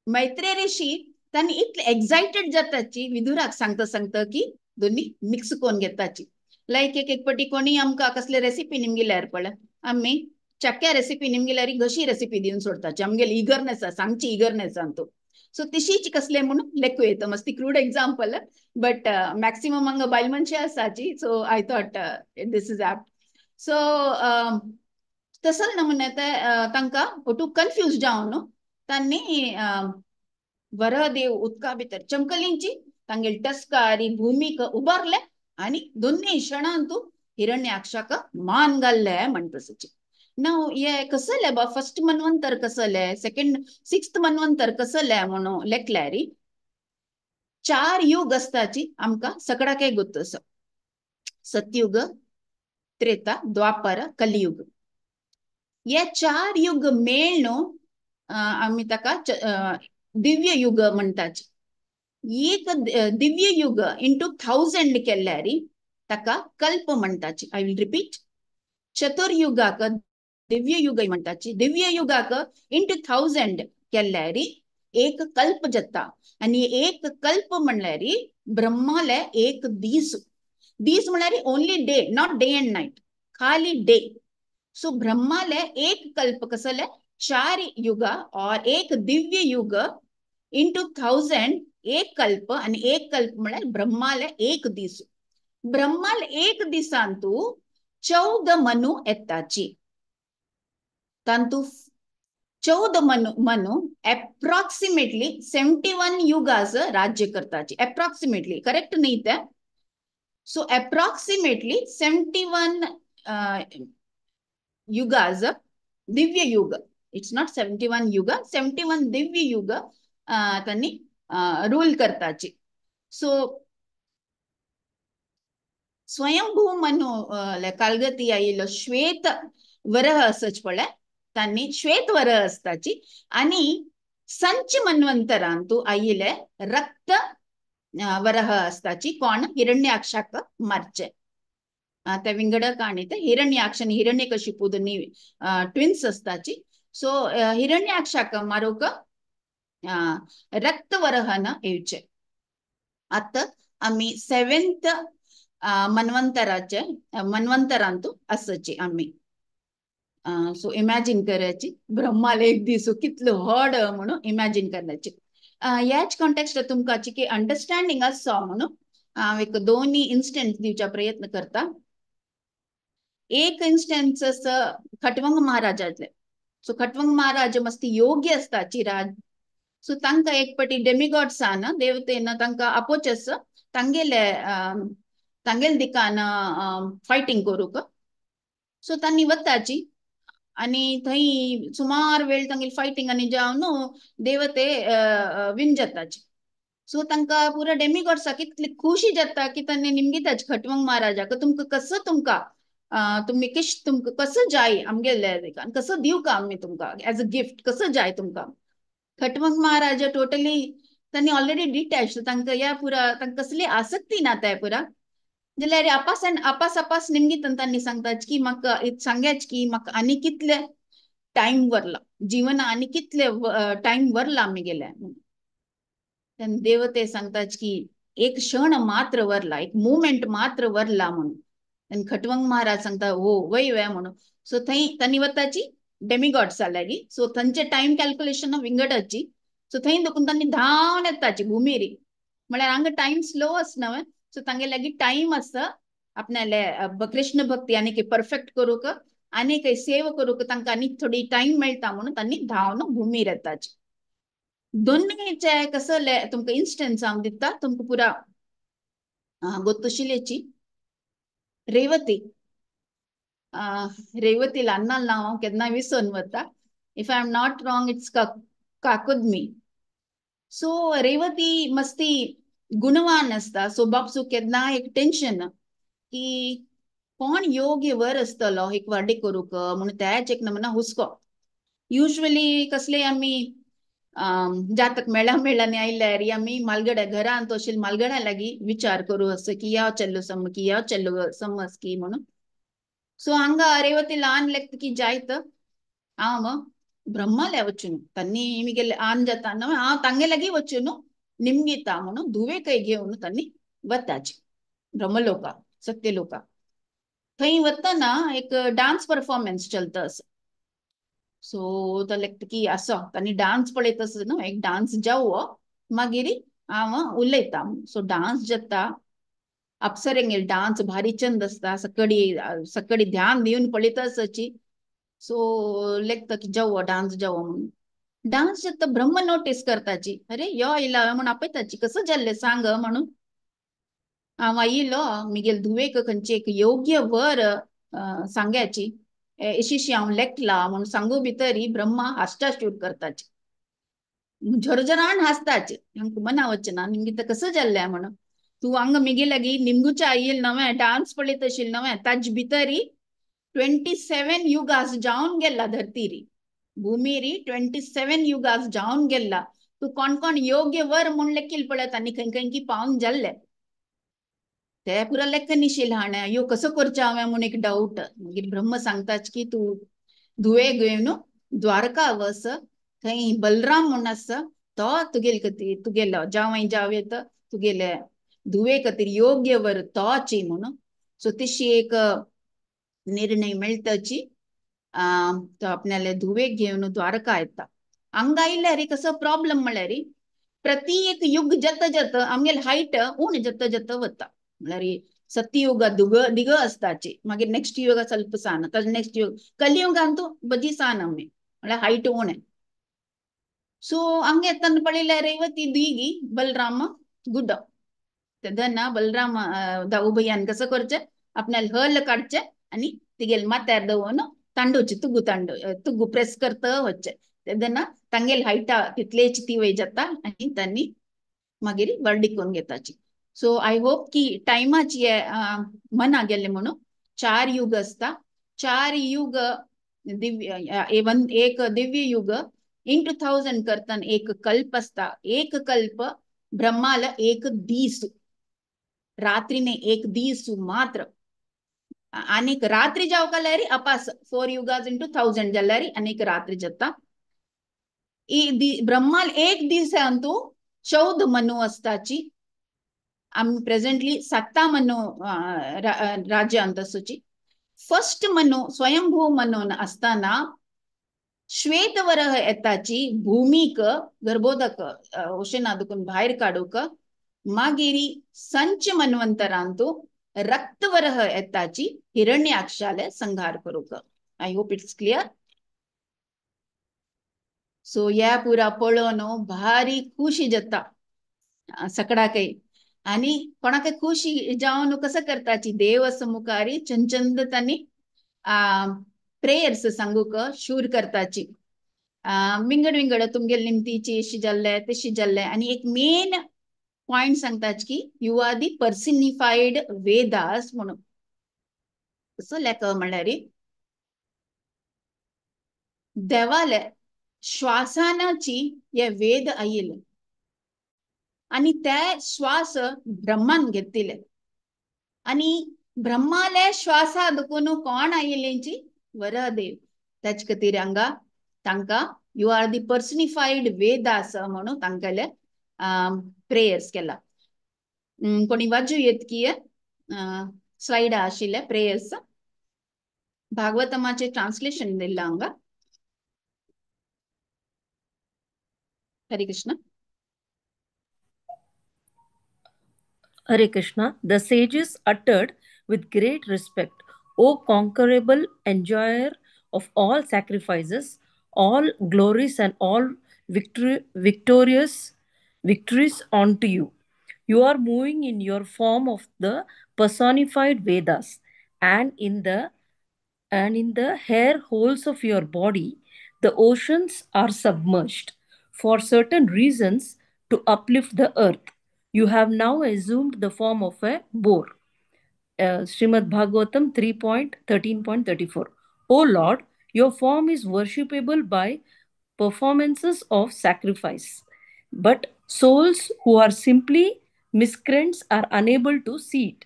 मैत्रेय ऋषी त्यांनी इतले एक्साइटेड जाताची विदुराक सांगता सांगता की दोन्ही मिक्स करून घेताची. लाईक एक पटी कोणी आमकां कसले रेसिपी निमगेल्यार पळय आम्ही चक्क्या रेसिपी निमगेल्यार घशी रेसिपी दिवन सोडताची आमगेली इगरनेस सांगची इगरनेस आणतो. सो तशीच कसले म्हणून लेखू येतं मस्ती क्रूड एक्झाम्पल बट मॅक्सिमम हांगा बायल मनशां आसाची. So I thought this is apt. So तसं नमुने ते तांकां ओटू कन्फ्यूज जावन तांणी वरदेव उदका भितर चमकलींची तांगेली टस्कारी भूमीक उबारले आणि दोन्ही क्षणांतू हिरण्याक्षाक मान घाल्ले म्हणटसची. नाव ये कसले बा फर्स्ट मन्वंतर कसले सेकंड 6th मन्वंतर कसले म्हणून लेखल्यारी 4 युग असताची आमकां सगळ्याक गोत्त आसा. सतयुग, त्रेता, द्वापर, कलियुग. ये 4 युग मेळून आम्ही ताका दिव्य युग म्हणटाची. एक दिव्य युग इंटू 1000 केल्यारी ताका कल्प म्हणटाची. I will repeat. चतुर्युगाक दिव्य युग म्हणटाची. दिव्य युगाक इंटू 1000 केल्यारी एक कल्प जाता आणि एक कल्प म्हणल्यारी ब्रह्माले एक दीस. दीस म्हणल्यारी only day, not day and night, खाली डे. सो ब्रह्माले एक कल्प कसले 4 युगा और एक दिव्य युग इंटू 1000 एक कल्प आणि एक कल्प म्हळ्यार ब्रह्माले एक दीस. ब्रह्माल एक दिसांतू 14 मनू येताची. तांतू 14 मनू अप्रॉक्सिमेटली 71 युगास राज्य करताची. अप्रॉक्सिमेटली करेक्ट नाही ते. सो अप्रॉक्सिमेटली 71 युगास दिव्य युग. इट्स नॉट 71 युग, 71 दिव्य युग त्यांनी रूल करताची. सो स्वयंभू मनु कालगती आयिल्लो श्वेत वरह असच पळय त्यांनी श्वेत वरह असताची आणि संच मन्वंतरांतू आयिल्ले रक्त वरह असताची. कोण हिरण्याक्षाक मारचे त्या विंगड काणी ते हिरण्याक्ष आणि हिरण्यकशिपू दोन्ही ट्विन्स असताची. सो हिरण्याक्षाक मारूक रक्त वरहन येवचे. आता आम्ही 7th मन्वंतरांतू असची आम्ही. सो इमॅजिन करायची ब्रह्माला एक दिसू कितलो व्हड म्हणून इमॅजिन करण्याची. याच कॉन्टेक्स्ट तुमकां की अंडरस्टँडिंग आसा म्हणून हांव एक 2 इन्स्टन्स दिवचा प्रयत्न करता. एक इन्स्टन्स खटवंग महाराजातले. सो खटवंग महाराज मस्ती योग्य असताची राज. सो तांकां एक पटी डेमिगॉड्सान देवतेन तांकां आपोचस तांगेले दिकान फायटिंग करूक. सो तांणी वताची आणि थंय सुमार वेळ तांगेली फायटिंग आनी जावन देवते विन जाताची. सो तांकां पुरा डेमिगॉड्साक इतली खुशी जाता की तांणी निमगीताची खटवंग महाराजाक तुमकां कसं तुम्ही किश तुमकां कसं जाय आमगेले दिकान कसं दिवं का आम्ही तुमकां एज अ गिफ्ट कसं जाय तुमकां. खटवंग महाराज टोटली त्यांनी ऑलरेडी डिटॅच. तांकां या पुरा तांकां कसली आसक्ती ना त्या पुरा जाल्यार आपास निमगीतन तांणी सांगताच की म्हाका सांगयाच की म्हाका आनी कितले टाइम वरला जीवन आनी कितले टाइम वरला आमी गेले. तेन्ना देवते सांगताच की एक क्षण मात्र वरला, एक मोमेंट मात्र वरला म्हणून. आणि खटवंग महाराज सांगता हो वय वय म्हणून. सो थंय तांणी वताची डेमिगॉड्स लागीं. सो थंयचे टाइम कॅल्क्युलेशन विंगडची. सो थंय देखून तांणी धांवन येताची भुमीर म्हळ्यार हांगा टाइम स्लो आसना. सो तांगे लागीं टाइम आसा आपल्याला कृष्ण भक्ती आणि परफेक्ट करूक आणि काही सेव करूक तांकां आनी थोडी टाइम मेळटा म्हणून तांणी धांवन भूमी येताची. दोन्हीचे कसं तुमकां इन्स्टन्स हांव दिता तुमकां पुरा ಗೊತ್ತುಶಿಲೇಚಿ रेवती रेवती अन्नाल नाव हांव केन्ना विसरून वता. If I am not wrong it's Kakudmi. So Revati मस्ती गुणवान असता. सो बापसू केन्ना एक टेन्शन की कोण योग्य वर असतलो एक वाडे करूक म्हणून त्याच एक नमना हुस्को. युजली कसले आमी जातक मेळांनी आयल्यार आमी मालगड्या घरांत तशें मालगड्या लागीं विचार करू असं की या चल्लो सम की या चल्लो समज की म्हणून. सो ಹಂಗ ರೇವತಿ ಆನ್ ಲೆಕ್ಕಕ್ಕೆ ಜಾಯ್ತ ಆಮ ಬ್ರಹ್ಮಲೆ వచ్చును ತನ್ನಿ ನಿಮಗೆ ಆನ್ ಜತಾನ ಆ ತಂಗೆಲಗಿ వచ్చును ನಿಮ್ಗೆ ತಾಮನು ದುವೆ ಕೈ घेऊन तन्नी वताची ब्रह्मलोका सत्यलोका. थंय वतना एक डान्स परफॉर्मन्स चलता असं. सो तो लेक्ट की असो तांणी डान्स पळयत आसतना न्हू एक डान्स जावो मागीर हांव उलयता. सो डान्स जाता अप्सरेंगेर डान्स भारी चंद असता. सकडी ध्यान दिवन पळयत आसची. सो लेखता की जावो डान्स जावो म्हणून डान्स जाता ब्रह्म नोटीस करताची. अरे यो आयला म्हणून आपयताची कसं जाल्लें सांग म्हणून. हांव आयिल्लो मिगेल धुवेक खंयची एक योग्य वर सांग्याची एशीशी हांव लेखला म्हणून सांगू भितरी ब्रह्मा हास्टा शूट करताची. झरझरान हासताची. हांकां मना वचना निमगे तर कसं जाल्लें म्हणून. तू हंग मिगे लागी निमगुच्या आयिल्ल नवे डान्स पळयत आशिल्ल नवे ताज भितरी 27 युगास जावन गेला धरतीरी भूमीरी 27 युगास जावन गेला. तू कोण कोण योग्य वर म्हूण लेखील पळयत आनी खंय खंय की पावन जाल्ले ते पुरा लेख निशिल हाणे यो कसो करचें हांवें म्हूण एक डाऊट. मागीर ब्रह्म सांगताच की तू धुवे घेवन द्वारका वस. थंय बलराम म्हूण आसा तो तुगेलो जावय जावेत तुगेले धुवे खातीर योग्य वर तोची म्हणून. सो तशी एक निर्णय मेळटाची. तो आपल्याला धुवेक घेवन द्वारका येता. हांगा आयल्यार कसो प्रॉब्लम म्हळ्यार प्रति एक युग जत जत आमगेल हायट उण जत जत वता. म्हळ्यार सत्ययुग दिग असताची मागीर नेक्स्ट युग ಸ್ವಲ್ಪ सान नेक्स्ट युग कलियुगांतू बदी सान आमी म्हळ्यार हायट उणे. सो हंगे तन पळयल्यार रेवती दिगी बलराम गुड्ड तेदना बलराम उभयान कसं करचे आपल्याला हल काढचे आणि तिगेल माथ्यार दवरून तांडूचे तुग्गू प्रेस करता वच्चे. तेदना तांगेल हायटा तितलेच ती वय जाता आणि त्यांनी मागीर वर्डिकून घेताची. सो आय होप की टायमाची मना गेले म्हणून 4 युग असता. 4 युग दिव्य एक दिव्य युग इंटू 1000 करतान एक कल्प असता. एक कल्प ब्रह्माला एक दीस रात्रीने एक दीस मात्र अनेक रात्री जाव जाल्यार अपास 4 युगास इंटू 1000 जाल्यार अनेक रात्री जाता. ब्रह्माल एक दीस अंतू 14 मनु असताची. आम्ही प्रेझेंटली 7 मनु राज्य अंतसूची. फर्स्ट मनु स्वयंभू म्हणून असताना श्वेतवरह येताची भूमीक गर्भोदक ओशनादकून भायर काढूक. मागीरी संच मन्वंतरांतू रक्तवरह येताची हिरण्याक्षाले संहार करूक. I hope it's clear. So या पुरा पळोवन भारी खुशी जाता सकडाकय आणि कोणाक खुशी जावन कसं करताची देव समुखारी चंचंद तांणी प्रेयर्स सांगूक शूर करताची. विंगड विंगड तुमगेल निमतीची अशी जाल्ले तशी जाल्ले आणि एक मेन पॉइंट सांगताच की यू आर दी पर्सिनिफाईड वेदास म्हणून. कसं लेख म्हळ्यार देवाले श्वासानाची हे वेद आयिल्ले आणि ते श्वास ब्रह्मान घेतिले आणि ब्रह्माले श्वासा दुखून कोण आयिल्लेंची वरदेव. त्याच खातीर हांगा तांकां यू आर दी पर्सनिफाईड वेदास म्हणून तांकाले प्रेयर्स केला. कोणी वाजू येत की स्लाइडा आशिल्ले प्रेयर्स भागवतमाचे ट्रान्सलेशन दिल्ला हांगा. हरे Krishna. Hare Krishna. The sages uttered with great respect, O conquerable enjoyer of all sacrifices, all glories and all victories unto you. You are moving in your form of the personified Vedas, and in the hair holes of your body, the oceans are submerged. For certain reasons, to uplift the earth, you have now assumed the form of a boar. Srimad Bhagavatam 3.13.34. O Lord, your form is worshipable by performances of sacrifice. But souls who are simply miscreants are unable to see it.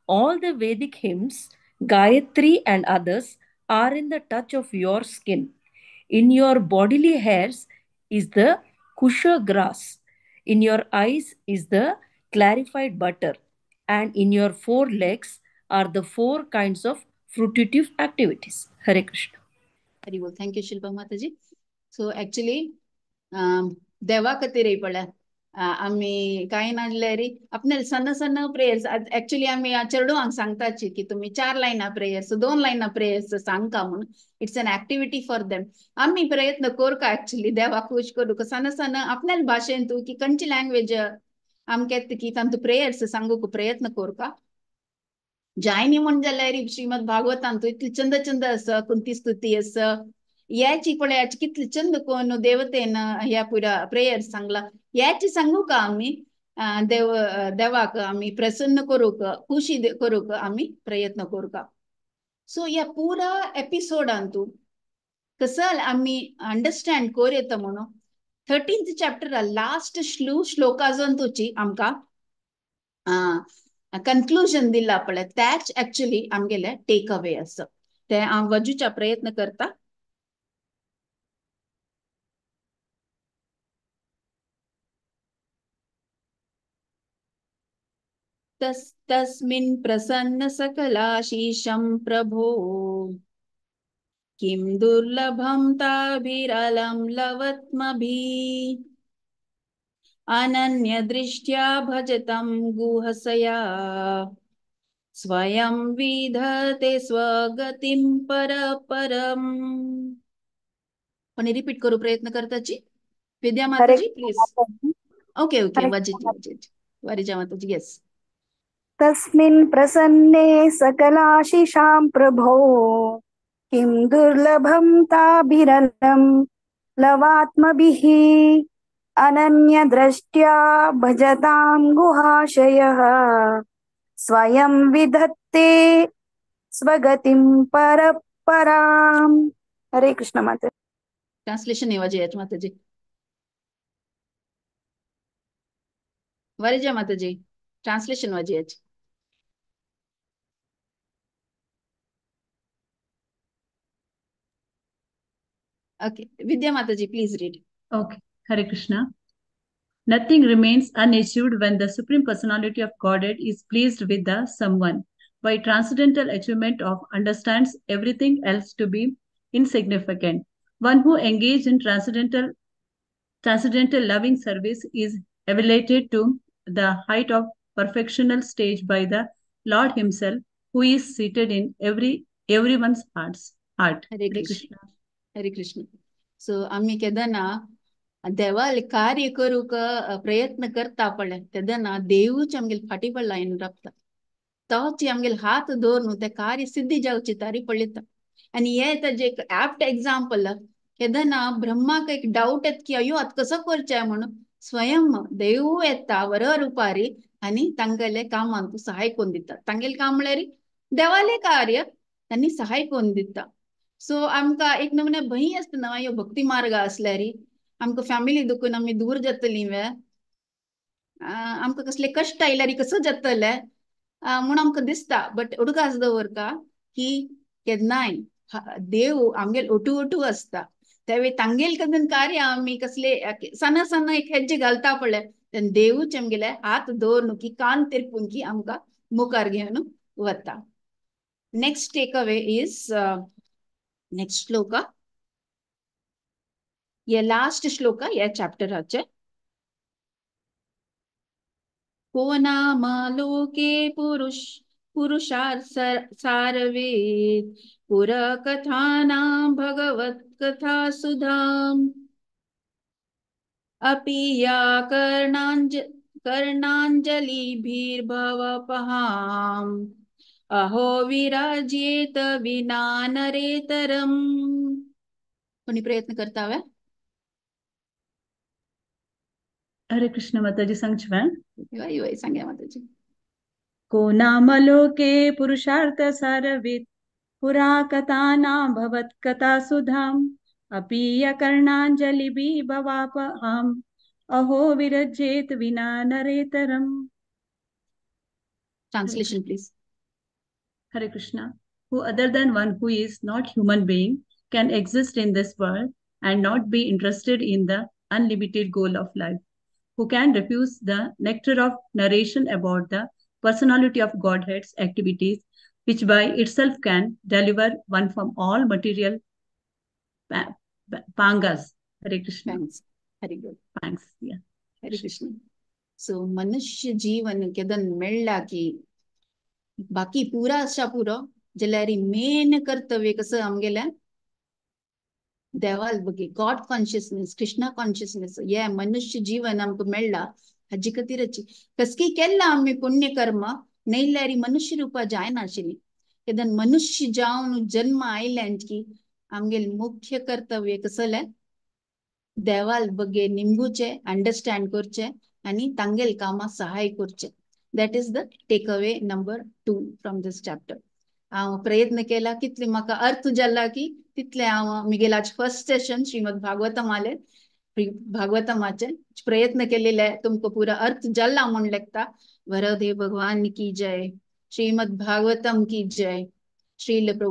All the Vedic hymns, Gayatri and others, are in the touch of your skin. In your bodily hairs is the kusha grass. In your eyes is the clarified butter. And in your four legs are the four kinds of fruitive activities. Hare Krishna. Very well. Thank you, Shilpa Mataji. So actually, देवा खातीर पळय आमी कांय नासले रे आपणे सन्न सन्न प्रेयर्स एक्चुअली आमी चेडवांक सांगताची की तुम्ही 4 लायना प्रेयर्स 2 लायना प्रेयर्स सांगता म्हणून it's an activity for them आमी प्रयत्न करका एक्चुअली देवा खुश करूक सन्न सन्न आपल्या भाशेन तू की खंयची लँग्वेज आमके की तांतू प्रेयर्स सांगूक प्रयत्न करका जायनी म्हण जाल्यार श्रीमद भागवतांतू इतली चंद चंद आसा कुंती स्तुती आसा याची पळय याची कितली चंद कोण देवतेन ह्या पुरा प्रेयर सांगला याची सांगू का आम्ही देवाक आम्ही प्रसन्न करूक खुशी करूक आम्ही प्रयत्न करू का सो या पुरा एपिसोडांतू कसं आम्ही अंडरस्टँड कर येता म्हणून 13th चॅप्टर लास्ट श्लोकाजंतूची आमका कन्क्लूजन दिला पळय त्याच एक्चुअली आमगेले टेक अवे आसा ते हांव वजूच्या प्रयत्न करता तस्मिन् प्रसन्न सकलाशीशं प्रभो किं दुर्लभं ताभिरलं लवत्मभिः अनन्यदृष्ट्या भजतं गुहसया स्वयं विधते स्वगतिं परपरम् पण रिपीट करू प्रयत्न करताची विद्या माताजी प्लीज ओके वजित वारिजा माताजी यस तस्मिन् प्रसन्ने सकलाशिषां प्रभो किं दुर्लभं ताभिरलं लवात्मभिः अनन्यदृष्ट्या भजतां गुहाशयः स्वयं विधत्ते स्वगतिं परपराम् हरे कृष्ण माता ट्रांसलेशन वाजिया माताजी वारिजा माताजी translation वाजिया Okay, Vidya Mataji, please read. Okay, Hare Krishna. Nothing remains unachieved when the Supreme Personality of Godhead is pleased with the someone. By transcendental achievement of understands everything else to be insignificant. One who engaged in transcendental loving service is elevated to the height of perfectional stage by the Lord Himself, who is seated in everyone's heart. Hare Krishna. Hare Krishna. So आम्ही केदाना देवाल कार्य करूक प्रयत्न करता पडले तेदाना देवूच आमगेल फाटी पडला इन रप्ता तोच आमगेल हात धरून ते कार्य सिद्धी जावची तारी पडलिता आणि हे ताजे एक ऍप्ट एग्जांपल केदाना ब्रह्माक एक डाऊट येत की अयो आत कसं करचें म्हणून स्वयं देव येता वर रुपारी आणि तांगेले कामांक सहाय कोण दिता तांगेल काम म्हळ्यार देवाले कार्य त्यांनी सहाय कोण दिता सो आमकां एक नमुने भंय आसतना ह्यो भक्ती मार्ग असल्यार आमकां फॅमिली दुखून आमी दूर जातली वे आमकां कसले कश्ट आयल्यार कसो जातले म्हूण आमकां दिसता बट उडकास दवरता की केन्नाय देव आमगेल ओटू ओटू आसता त्यावेळी तांगेल कदन कार्य आमी कसले सना सना एक हेज्जे घालता पळय तेन्ना देवूच आमगेले हात दवरून की कान तिरपून की आमकां मुखार घेवन वता next takeaway is next श्लोका ये लास्ट श्लोका या चॅप्टराचे को नाम लोके पुरुष पुरुषार्थ सारवेद पुरकथानां भगवत्कथा सुधाम् अपि या कर्णाञ्जलिभिर्भवपहाम् अहो विराज्येत विना नरेतरम्. कोणी प्रयत्न करता हवे? हरे कृष्ण माताजी सांगछुं इवाई सांग्या माताजी. को नामलोके पुरुषार्थ सारवित् पुरा कथानां भवत्कथा सुधाम् अपि कर्णाञ्जलिभिः भवापहाम् अहो विरज्येत विना नरेतरम्. Translation please. Hare Krishna. Who other than one who is not human being can exist in this world and not be interested in the unlimited goal of life? Who can refuse the nectar of narration about the personality of Godhead's activities, which by itself can deliver one from all material pangas? Hare Krishna. Thanks. Very good. Thanks. Yeah. हरे कृष्ण. सो मनुष्य जीवन केदन मेळ्ळा की बाकी पुरा अशा पुरो जाल्यार मेन कर्तव्य कसं आमगेलें देवाल बगे गॉड कॉन्शियसनेस कृष्णा कॉन्शियसनेस हे मनुष्य जीवन आमकां मेळ्ळा हाजे खातीरच कसकी केल्ला आमी पुण्य कर्म नैल्यारी मनुष्य रुपा जायनाशिल्ली केदन मनुष्य जावन जन्म आयलें की आमगेल मुख्य कर्तव्य कसलें देवाल बगे निंबूचे अंडरस्टँड करचे आणि तांगेल कामां सहाय करचे. That is the takeaway number 2 from this chapter. हांव प्रयत्न केला कितले म्हाका अर्थ जाला की तितले हांव म्हगेलें आज फर्स्ट सेशन श्रीमद भागवतम आले भागवतमाचे प्रयत्न केलेले तुमकां पुरा अर्थ जाला म्हण लेखता. वरदेव भगवान की जय. श्रीमद भागवतम की जय. श्रील